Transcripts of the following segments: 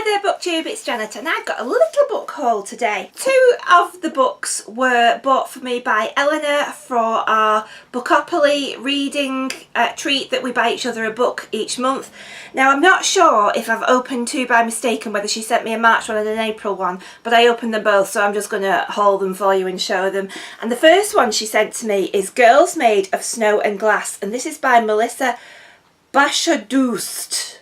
there BookTube, it's Janet and I've got a little book haul today. Two of the books were bought for me by Eleanor for our Bookopoly reading treat that we buy each other a book each month. Now I'm not sure if I've opened two by mistake and whether she sent me a March one and an April one, but I opened them both, so I'm just going to haul them for you and show them. And the first one she sent to me is Girls Made of Snow and Glass, and this is by Melissa Bashadoost.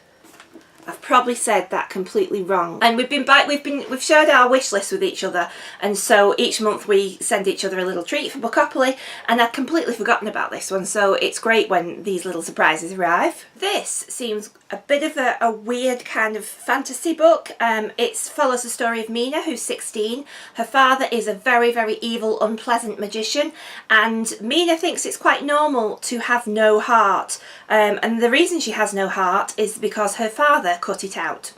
I've probably said that completely wrong. And we've shared our wish list with each other, and so each month we send each other a little treat for Bookopoly, and I'd completely forgotten about this one, so it's great when these little surprises arrive. This seems a bit of a weird kind of fantasy book. It follows the story of Mina, who's 16. Her father is a very, very evil, unpleasant magician, and Mina thinks it's quite normal to have no heart. And the reason she has no heart is because her father cut it out.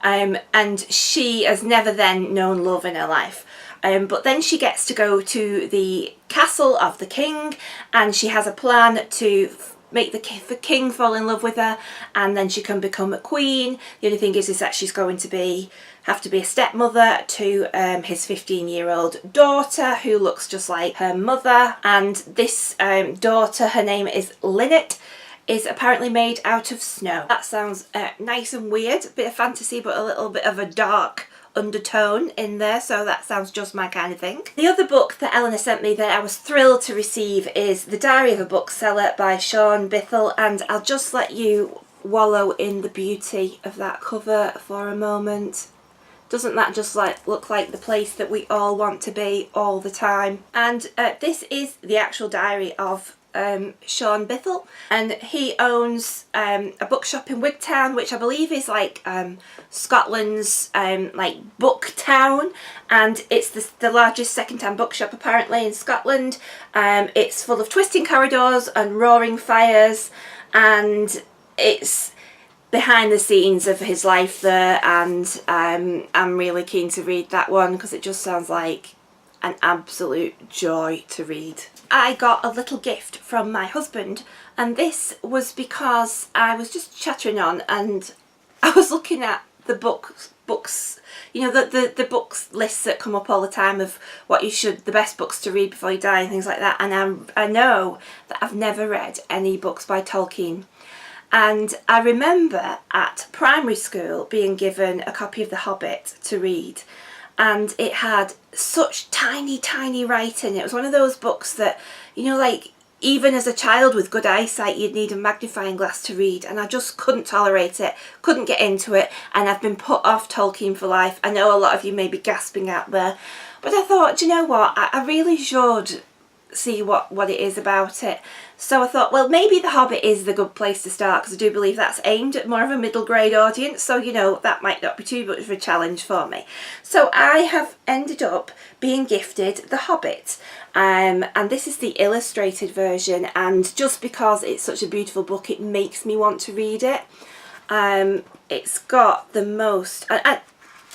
And she has never then known love in her life. But then she gets to go to the castle of the king, and she has a plan to make the king fall in love with her, and then she can become a queen. The only thing is that she's going to have to be a stepmother to his 15-year-old daughter, who looks just like her mother. And this daughter, her name is Lynette, is apparently made out of snow. That sounds nice and weird, a bit of fantasy but a little bit of a dark undertone in there, so that sounds just my kind of thing. The other book that Eleanor sent me that I was thrilled to receive is The Diary of a Bookseller by Sean Bithell, and I'll just let you wallow in the beauty of that cover for a moment. Doesn't that just look like the place that we all want to be all the time? And this is the actual diary of Sean Bithell, and he owns a bookshop in Wigtown, which I believe is like Scotland's like book town, and it's the largest second-hand bookshop apparently in Scotland. It's full of twisting corridors and roaring fires, and it's behind the scenes of his life there, and I'm really keen to read that one because it just sounds like an absolute joy to read. I got a little gift from my husband, and this was because I was just chattering on and I was looking at the books, you know, the books lists that come up all the time of the best books to read before you die and things like that, and I know that I've never read any books by Tolkien. And I remember at primary school being given a copy of The Hobbit to read, and it had such tiny writing. It was one of those books that, you know, like even as a child with good eyesight you'd need a magnifying glass to read, and I just couldn't tolerate it, couldn't get into it, and I've been put off Tolkien for life. I know a lot of you may be gasping out there, but I thought, do you know what, I really should see what it is about it. So I thought, well, maybe The Hobbit is the good place to start, because I do believe that's aimed at more of a middle grade audience, so you know that might not be too much of a challenge for me. So I have ended up being gifted The Hobbit, and this is the illustrated version, and just because it's such a beautiful book it makes me want to read it. It's got the most, I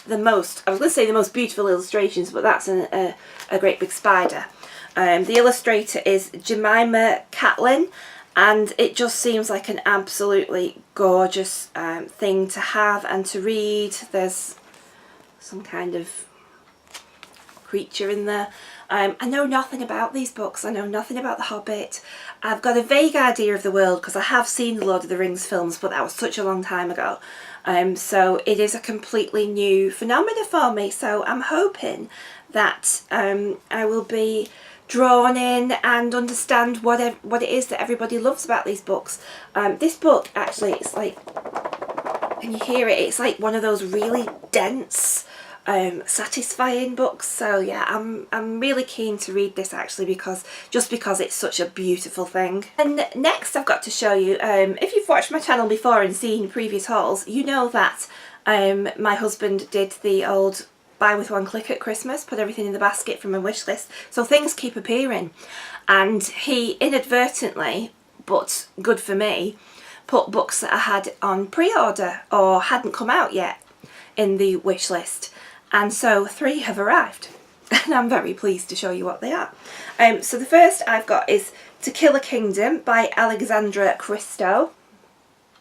was going to say the most beautiful illustrations, but that's a great big spider. The illustrator is Jemima Catlin, and it just seems like an absolutely gorgeous thing to have and to read. There's some kind of creature in there. I know nothing about these books. I know nothing about The Hobbit. I've got a vague idea of the world because I have seen the Lord of the Rings films, but that was such a long time ago. So it is a completely new phenomena for me, so I'm hoping that I will be drawn in and understand what it is that everybody loves about these books. This book actually, it's like, can you hear it? It's like one of those really dense, satisfying books. So yeah, I'm really keen to read this actually, because it's such a beautiful thing. And next I've got to show you, if you've watched my channel before and seen previous hauls, you know that my husband did the old buy with one click at Christmas, put everything in the basket from a wish list, so things keep appearing, and he inadvertently, but good for me, put books that I had on pre-order or hadn't come out yet in the wish list, and so 3 have arrived and I'm very pleased to show you what they are. So the first I've got is To Kill a Kingdom by Alexandra Christo.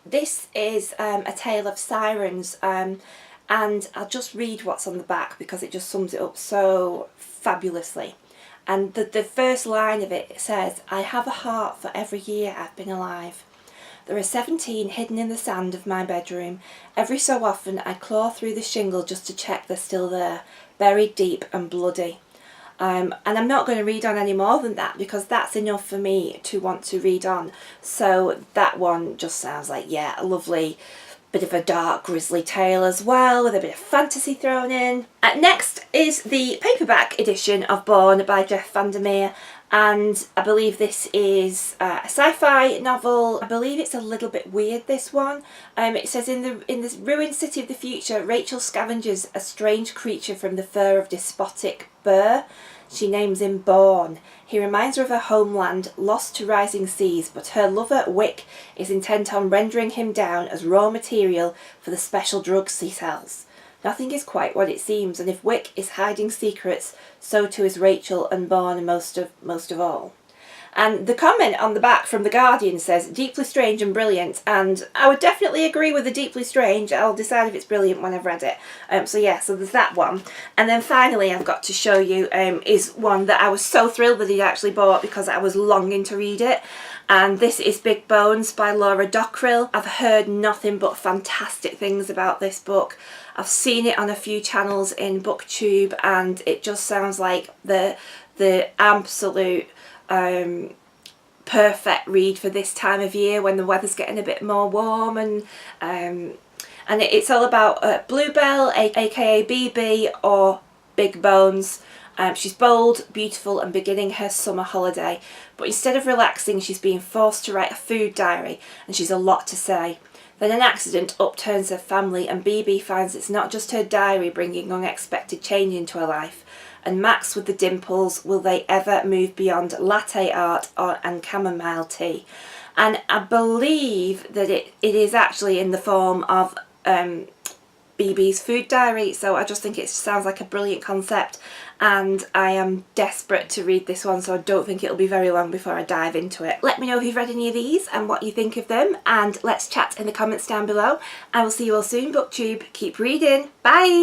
This is a tale of sirens, and I'll just read what's on the back because it just sums it up so fabulously. And the first line of it says, "I have a heart for every year I've been alive. There are 17 hidden in the sand of my bedroom. Every so often I claw through the shingle just to check they're still there, buried deep and bloody." And I'm not going to read on any more than that because that's enough for me to want to read on. So that one just sounds like, yeah, a lovely bit of a dark grisly tale as well, with a bit of fantasy thrown in. Next is the paperback edition of Born by Jeff Vandermeer, and I believe this is a sci-fi novel. I believe it's a little bit weird, this one. It says, in this ruined city of the future, Rachel scavenges a strange creature from the fur of despotic Burr. She names him Born. He reminds her of her homeland, lost to rising seas, but her lover, Wick, is intent on rendering him down as raw material for the special drugs he sells. Nothing is quite what it seems, and if Wick is hiding secrets, so too is Rachel and Born most of all. And the comment on the back from The Guardian says, "Deeply strange and brilliant," and I would definitely agree with the deeply strange. I'll decide if it's brilliant when I've read it. So there's that one. And then finally I've got to show you is one that I was so thrilled that he'd actually bought because I was longing to read it. And this is Big Bones by Laura Dockrill. I've heard nothing but fantastic things about this book. I've seen it on a few channels in BookTube, and it just sounds like the absolute perfect read for this time of year when the weather's getting a bit more warm. And it's all about Bluebell, aka BB, or Big Bones. She's bold, beautiful, and beginning her summer holiday, but instead of relaxing she's being forced to write a food diary, and she's a lot to say. Then an accident upturns her family, and BB finds it's not just her diary bringing unexpected change into her life. And Max with the dimples, will they ever move beyond latte art and chamomile tea? And I believe that it is actually in the form of BB's food diary, so I just think it sounds like a brilliant concept, and I am desperate to read this one, so I don't think it'll be very long before I dive into it. Let me know if you've read any of these and what you think of them, and let's chat in the comments down below. I will see you all soon, BookTube. Keep reading. Bye!